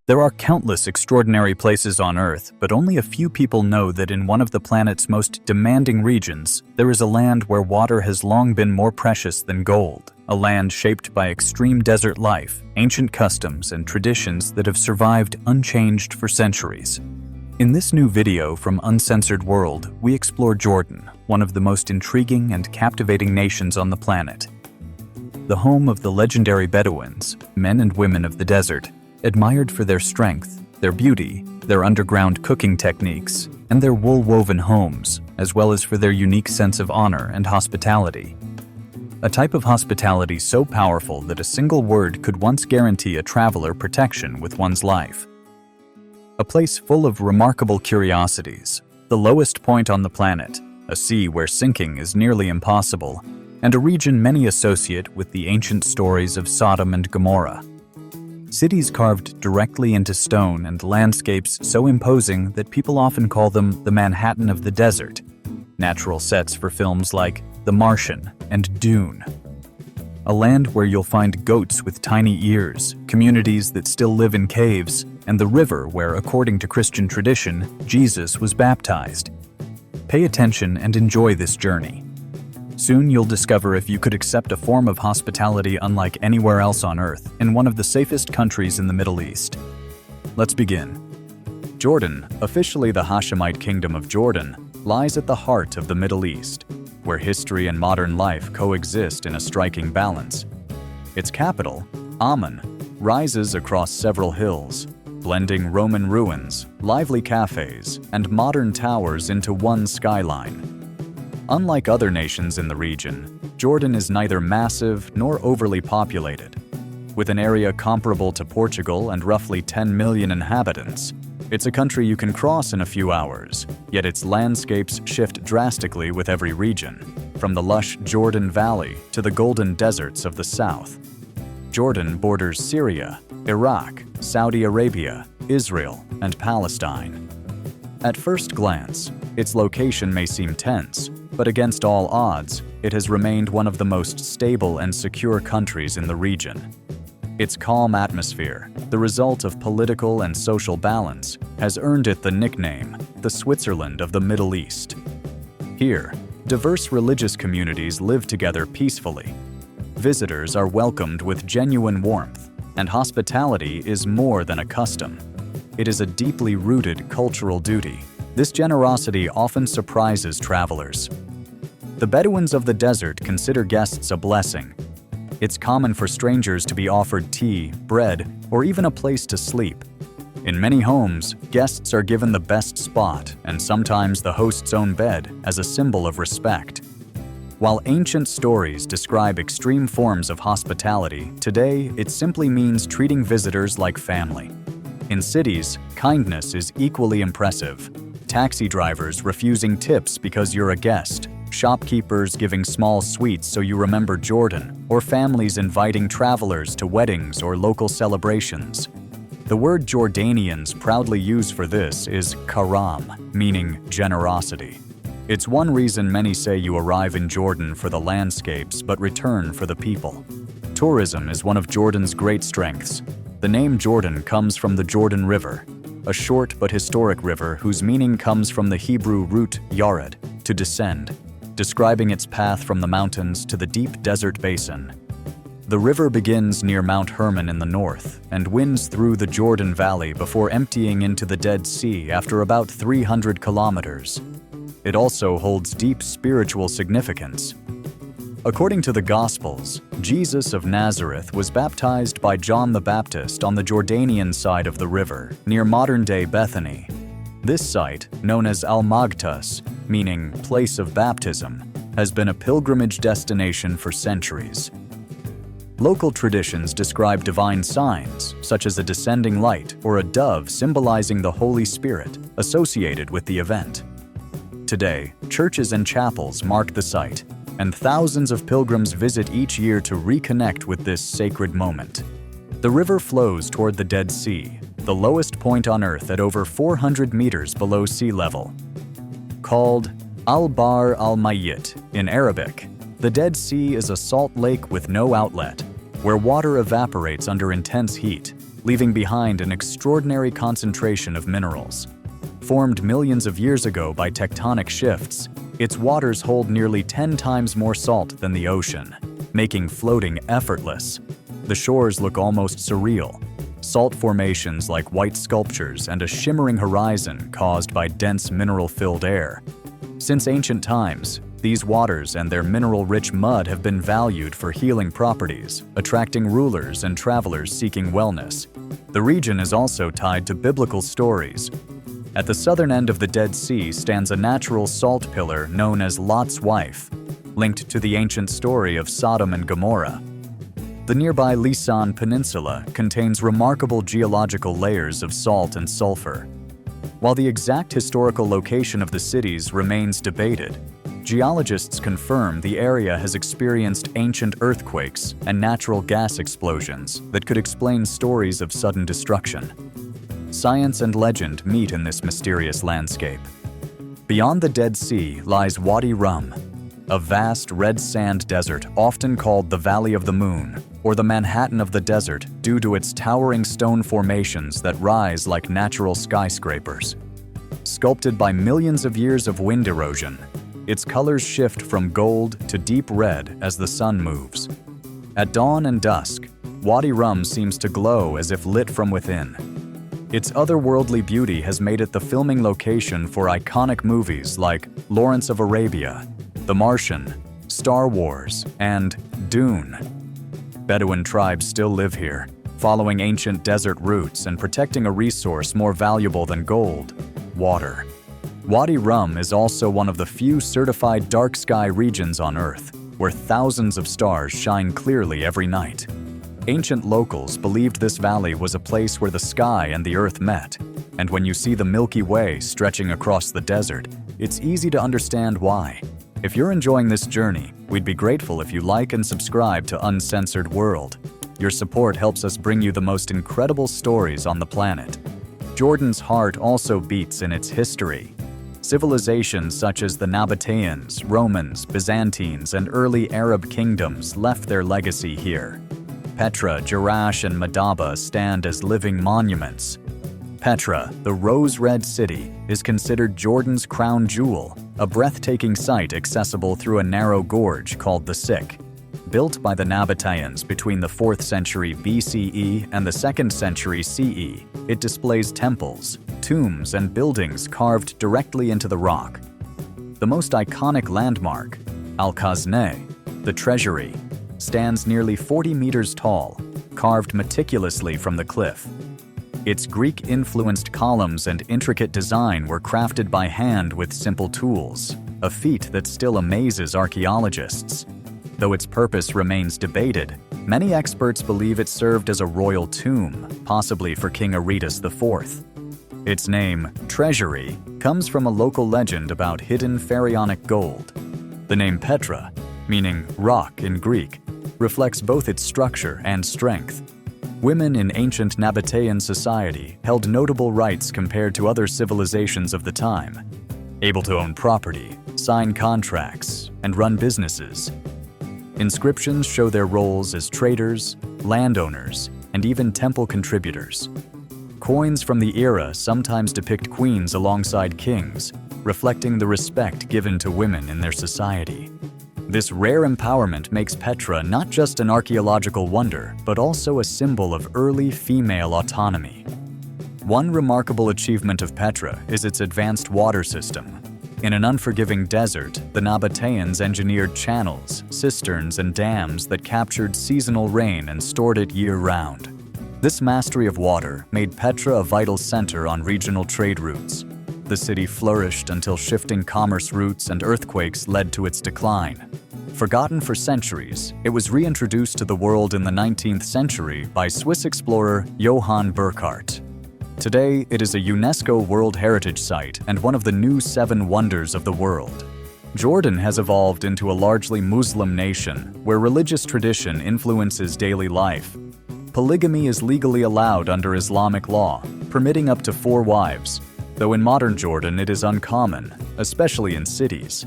There are countless extraordinary places on Earth, but only a few people know that in one of the planet's most demanding regions, there is a land where water has long been more precious than gold, a land shaped by extreme desert life, ancient customs, and traditions that have survived unchanged for centuries. In this new video from Uncensored World, we explore Jordan, one of the most intriguing and captivating nations on the planet. The home of the legendary Bedouins, men and women of the desert, admired for their strength, their beauty, their underground cooking techniques, and their wool-woven homes, as well as for their unique sense of honor and hospitality. A type of hospitality so powerful that a single word could once guarantee a traveler protection with one's life. A place full of remarkable curiosities, the lowest point on the planet, a sea where sinking is nearly impossible, and a region many associate with the ancient stories of Sodom and Gomorrah. Cities carved directly into stone and landscapes so imposing that people often call them the Manhattan of the desert, natural sets for films like The Martian and Dune. A land where you'll find goats with tiny ears, communities that still live in caves, and the river where, according to Christian tradition, Jesus was baptized. Pay attention and enjoy this journey. Soon you'll discover if you could accept a form of hospitality unlike anywhere else on Earth in one of the safest countries in the Middle East. Let's begin. Jordan, officially the Hashemite Kingdom of Jordan, lies at the heart of the Middle East, where history and modern life coexist in a striking balance. Its capital, Amman, rises across several hills, blending Roman ruins, lively cafes, and modern towers into one skyline. Unlike other nations in the region, Jordan is neither massive nor overly populated. With an area comparable to Portugal and roughly 10 million inhabitants, it's a country you can cross in a few hours, yet its landscapes shift drastically with every region, from the lush Jordan Valley to the golden deserts of the south. Jordan borders Syria, Iraq, Saudi Arabia, Israel, and Palestine. At first glance, its location may seem tense, but against all odds, it has remained one of the most stable and secure countries in the region. Its calm atmosphere, the result of political and social balance, has earned it the nickname, the Switzerland of the Middle East. Here, diverse religious communities live together peacefully. Visitors are welcomed with genuine warmth, and hospitality is more than a custom. It is a deeply rooted cultural duty. This generosity often surprises travelers. The Bedouins of the desert consider guests a blessing. It's common for strangers to be offered tea, bread, or even a place to sleep. In many homes, guests are given the best spot and sometimes the host's own bed as a symbol of respect. While ancient stories describe extreme forms of hospitality, today it simply means treating visitors like family. In cities, kindness is equally impressive. Taxi drivers refusing tips because you're a guest, shopkeepers giving small sweets so you remember Jordan, or families inviting travelers to weddings or local celebrations. The word Jordanians proudly use for this is karam, meaning generosity. It's one reason many say you arrive in Jordan for the landscapes but return for the people. Tourism is one of Jordan's great strengths. The name Jordan comes from the Jordan River, a short but historic river whose meaning comes from the Hebrew root yared, to descend, describing its path from the mountains to the deep desert basin. The river begins near Mount Hermon in the north and winds through the Jordan Valley before emptying into the Dead Sea after about 300 kilometers. It also holds deep spiritual significance. According to the Gospels, Jesus of Nazareth was baptized by John the Baptist on the Jordanian side of the river, near modern-day Bethany. This site, known as Al-Maghtas, meaning place of baptism, has been a pilgrimage destination for centuries. Local traditions describe divine signs, such as a descending light or a dove symbolizing the Holy Spirit, associated with the event. Today, churches and chapels mark the site. and thousands of pilgrims visit each year to reconnect with this sacred moment. The river flows toward the Dead Sea, the lowest point on Earth at over 400 meters below sea level. Called Al-Bahr al-Mayyit in Arabic, the Dead Sea is a salt lake with no outlet, where water evaporates under intense heat, leaving behind an extraordinary concentration of minerals. Formed millions of years ago by tectonic shifts, its waters hold nearly 10 times more salt than the ocean, making floating effortless. The shores look almost surreal, salt formations like white sculptures and a shimmering horizon caused by dense mineral-filled air. Since ancient times, these waters and their mineral-rich mud have been valued for healing properties, attracting rulers and travelers seeking wellness. The region is also tied to biblical stories. At the southern end of the Dead Sea stands a natural salt pillar known as Lot's wife, linked to the ancient story of Sodom and Gomorrah. The nearby Lisan Peninsula contains remarkable geological layers of salt and sulfur. While the exact historical location of the cities remains debated, geologists confirm the area has experienced ancient earthquakes and natural gas explosions that could explain stories of sudden destruction. Science and legend meet in this mysterious landscape. Beyond the Dead Sea lies Wadi Rum, a vast red sand desert often called the Valley of the Moon, or the Manhattan of the desert due to its towering stone formations that rise like natural skyscrapers. Sculpted by millions of years of wind erosion, its colors shift from gold to deep red as the sun moves. At dawn and dusk, Wadi Rum seems to glow as if lit from within. Its otherworldly beauty has made it the filming location for iconic movies like Lawrence of Arabia, The Martian, Star Wars, and Dune. Bedouin tribes still live here, following ancient desert routes and protecting a resource more valuable than gold: water. Wadi Rum is also one of the few certified dark sky regions on Earth, where thousands of stars shine clearly every night. Ancient locals believed this valley was a place where the sky and the Earth met, and when you see the Milky Way stretching across the desert, it's easy to understand why. If you're enjoying this journey, we'd be grateful if you like and subscribe to Uncensored World. Your support helps us bring you the most incredible stories on the planet. Jordan's heart also beats in its history. Civilizations such as the Nabateans, Romans, Byzantines, and early Arab kingdoms left their legacy here. Petra, Jerash, and Madaba stand as living monuments. Petra, the rose-red city, is considered Jordan's crown jewel, a breathtaking sight accessible through a narrow gorge called the Siq. Built by the Nabateans between the 4th century BCE and the 2nd century CE, it displays temples, tombs, and buildings carved directly into the rock. The most iconic landmark, Al-Khazneh, the treasury, stands nearly 40 meters tall, carved meticulously from the cliff. Its Greek-influenced columns and intricate design were crafted by hand with simple tools, a feat that still amazes archaeologists. Though its purpose remains debated, many experts believe it served as a royal tomb, possibly for King Aretas IV. Its name, Treasury, comes from a local legend about hidden pharaonic gold. The name Petra, meaning rock in Greek, reflects both its structure and strength. Women in ancient Nabatean society held notable rights compared to other civilizations of the time, able to own property, sign contracts, and run businesses. Inscriptions show their roles as traders, landowners, and even temple contributors. Coins from the era sometimes depict queens alongside kings, reflecting the respect given to women in their society. This rare empowerment makes Petra not just an archaeological wonder, but also a symbol of early female autonomy. One remarkable achievement of Petra is its advanced water system. In an unforgiving desert, the Nabateans engineered channels, cisterns, and dams that captured seasonal rain and stored it year-round. This mastery of water made Petra a vital center on regional trade routes. The city flourished until shifting commerce routes and earthquakes led to its decline. Forgotten for centuries, it was reintroduced to the world in the 19th century by Swiss explorer Johann Burckhardt. Today, it is a UNESCO World Heritage Site and one of the new 7 wonders of the world. Jordan has evolved into a largely Muslim nation where religious tradition influences daily life. Polygamy is legally allowed under Islamic law, permitting up to 4 wives, though in modern Jordan it is uncommon, especially in cities.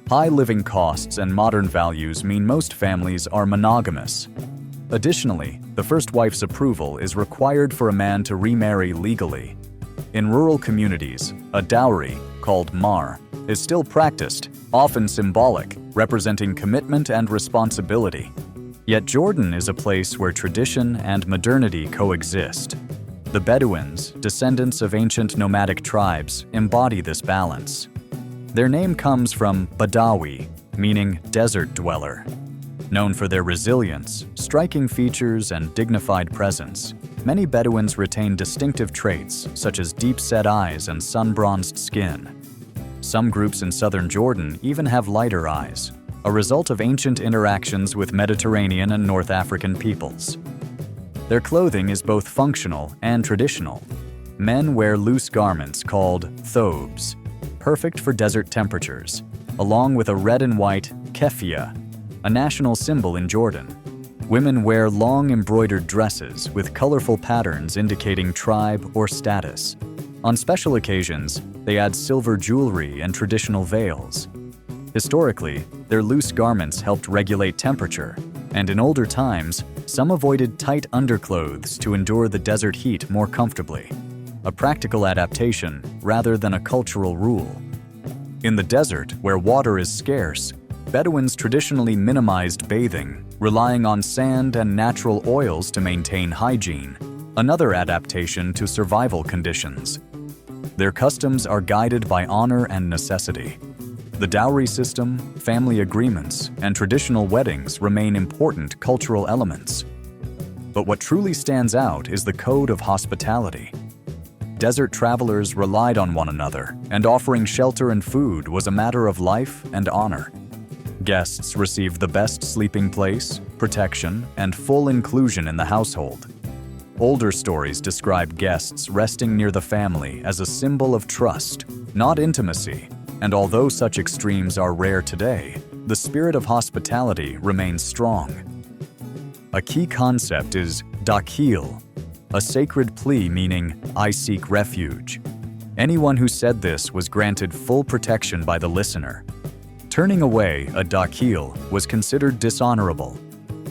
High living costs and modern values mean most families are monogamous. Additionally, the first wife's approval is required for a man to remarry legally. In rural communities, a dowry, called mahr, is still practiced, often symbolic, representing commitment and responsibility. Yet Jordan is a place where tradition and modernity coexist. The Bedouins, descendants of ancient nomadic tribes, embody this balance. Their name comes from Badawi, meaning desert dweller. Known for their resilience, striking features, and dignified presence, many Bedouins retain distinctive traits such as deep-set eyes and sun-bronzed skin. Some groups in southern Jordan even have lighter eyes, a result of ancient interactions with Mediterranean and North African peoples. Their clothing is both functional and traditional. Men wear loose garments called thobes, perfect for desert temperatures, along with a red and white keffiyeh, a national symbol in Jordan. Women wear long embroidered dresses with colorful patterns indicating tribe or status. On special occasions, they add silver jewelry and traditional veils. Historically, their loose garments helped regulate temperature, and in older times, some avoided tight underclothes to endure the desert heat more comfortably, a practical adaptation rather than a cultural rule. In the desert, where water is scarce, Bedouins traditionally minimized bathing, relying on sand and natural oils to maintain hygiene, another adaptation to survival conditions. Their customs are guided by honor and necessity. The dowry system, family agreements, and traditional weddings remain important cultural elements. But what truly stands out is the code of hospitality. Desert travelers relied on one another, and offering shelter and food was a matter of life and honor. Guests received the best sleeping place, protection, and full inclusion in the household. Older stories describe guests resting near the family as a symbol of trust, not intimacy, and although such extremes are rare today, the spirit of hospitality remains strong. A key concept is dakhil, a sacred plea meaning, "I seek refuge." Anyone who said this was granted full protection by the listener. Turning away a dakhil was considered dishonorable.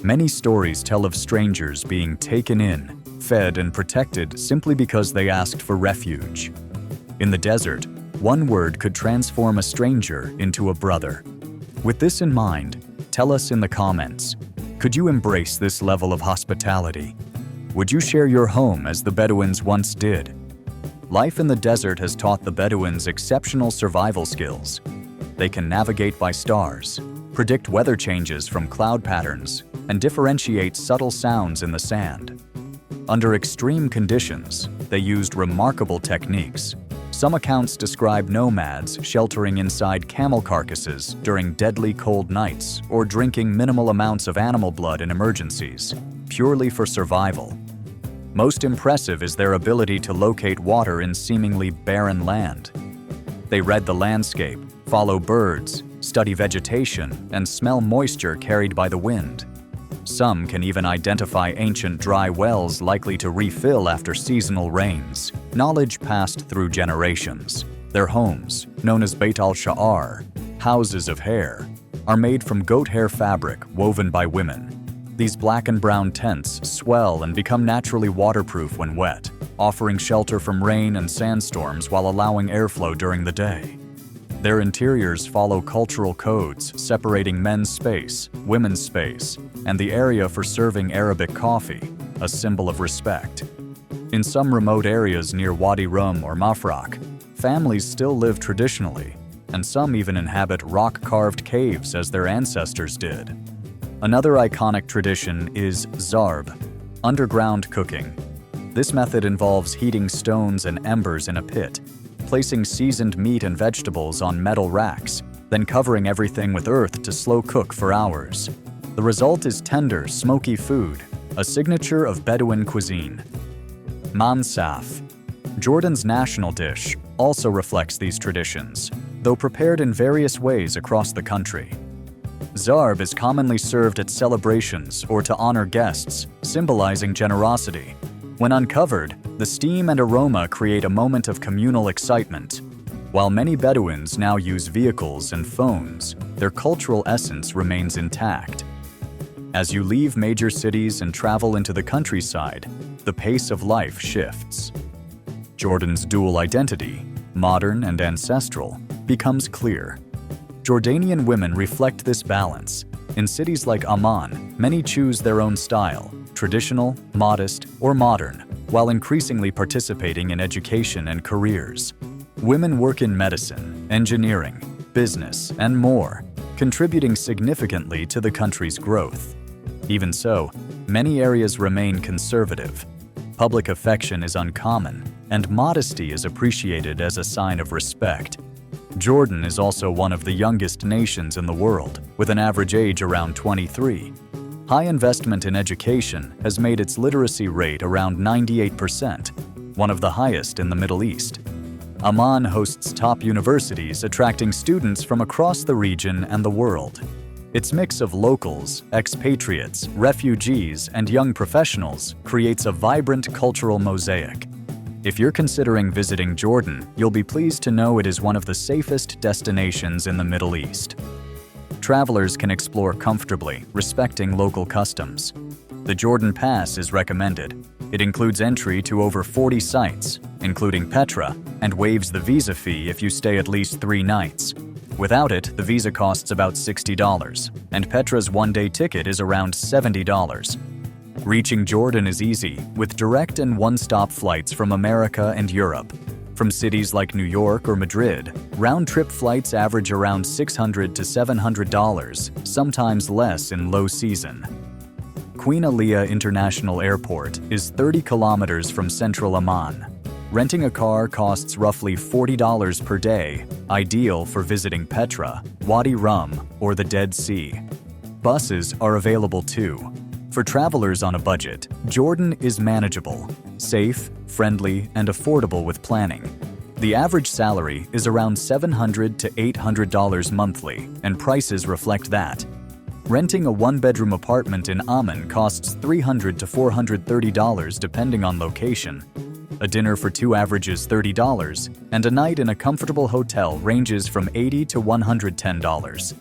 Many stories tell of strangers being taken in, fed, and protected simply because they asked for refuge. In the desert, one word could transform a stranger into a brother. With this in mind, tell us in the comments, could you embrace this level of hospitality? Would you share your home as the Bedouins once did? Life in the desert has taught the Bedouins exceptional survival skills. They can navigate by stars, predict weather changes from cloud patterns, and differentiate subtle sounds in the sand. Under extreme conditions, they used remarkable techniques. Some accounts describe nomads sheltering inside camel carcasses during deadly cold nights or drinking minimal amounts of animal blood in emergencies, purely for survival. Most impressive is their ability to locate water in seemingly barren land. They read the landscape, follow birds, study vegetation, and smell moisture carried by the wind. Some can even identify ancient dry wells likely to refill after seasonal rains, knowledge passed through generations. Their homes, known as Beit al-Sha'ar, houses of hair, are made from goat hair fabric woven by women. These black and brown tents swell and become naturally waterproof when wet, offering shelter from rain and sandstorms while allowing airflow during the day. Their interiors follow cultural codes separating men's space, women's space, and the area for serving Arabic coffee, a symbol of respect. In some remote areas near Wadi Rum or Mafraq, families still live traditionally, and some even inhabit rock-carved caves as their ancestors did. Another iconic tradition is zarb, underground cooking. This method involves heating stones and embers in a pit, placing seasoned meat and vegetables on metal racks, then covering everything with earth to slow cook for hours. The result is tender, smoky food, a signature of Bedouin cuisine. Mansaf, Jordan's national dish, also reflects these traditions. though prepared in various ways across the country. Zarb is commonly served at celebrations or to honor guests, symbolizing generosity. When uncovered, the steam and aroma create a moment of communal excitement. While many Bedouins now use vehicles and phones, their cultural essence remains intact. As you leave major cities and travel into the countryside, the pace of life shifts. Jordan's dual identity, modern and ancestral, becomes clear. Jordanian women reflect this balance. In cities like Amman, many choose their own style, traditional, modest, or modern, while increasingly participating in education and careers. Women work in medicine, engineering, business, and more, contributing significantly to the country's growth. Even so, many areas remain conservative. Public affection is uncommon, and modesty is appreciated as a sign of respect. Jordan is also one of the youngest nations in the world, with an average age around 23. High investment in education has made its literacy rate around 98%, one of the highest in the Middle East. Amman hosts top universities attracting students from across the region and the world. Its mix of locals, expatriates, refugees, and young professionals creates a vibrant cultural mosaic. If you're considering visiting Jordan, you'll be pleased to know it is one of the safest destinations in the Middle East. Travelers can explore comfortably, respecting local customs. The Jordan Pass is recommended. It includes entry to over 40 sites, including Petra, and waives the visa fee if you stay at least 3 nights. Without it, the visa costs about $60, and Petra's one-day ticket is around $70. Reaching Jordan is easy, with direct and one-stop flights from America and Europe. From cities like New York or Madrid, round-trip flights average around $600 to $700, sometimes less in low season. Queen Aliyah International Airport is 30 kilometers from central Amman. Renting a car costs roughly $40 per day, ideal for visiting Petra, Wadi Rum, or the Dead Sea. Buses are available too. For travelers on a budget, Jordan is manageable, safe, friendly, and affordable with planning. The average salary is around $700 to $800 monthly, and prices reflect that. Renting a one-bedroom apartment in Amman costs $300 to $430 depending on location. A dinner for 2 averages $30, and a night in a comfortable hotel ranges from $80 to $110.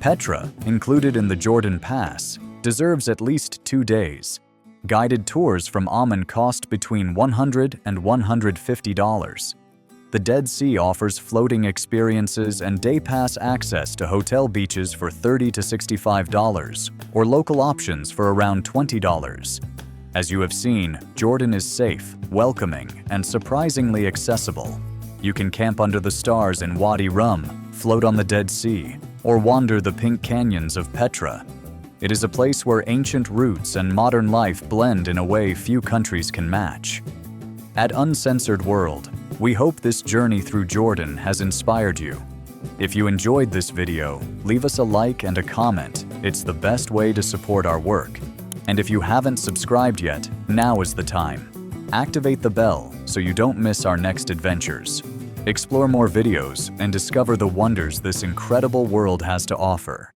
Petra, included in the Jordan Pass, deserves at least 2 days. Guided tours from Amman cost between $100 and $150. The Dead Sea offers floating experiences and day pass access to hotel beaches for $30 to $65, or local options for around $20. As you have seen, Jordan is safe, welcoming, and surprisingly accessible. You can camp under the stars in Wadi Rum, float on the Dead Sea, or wander the pink canyons of Petra. It is a place where ancient roots and modern life blend in a way few countries can match. At Uncensored World, we hope this journey through Jordan has inspired you. If you enjoyed this video, leave us a like and a comment. It's the best way to support our work. And if you haven't subscribed yet, now is the time. Activate the bell so you don't miss our next adventures. Explore more videos and discover the wonders this incredible world has to offer.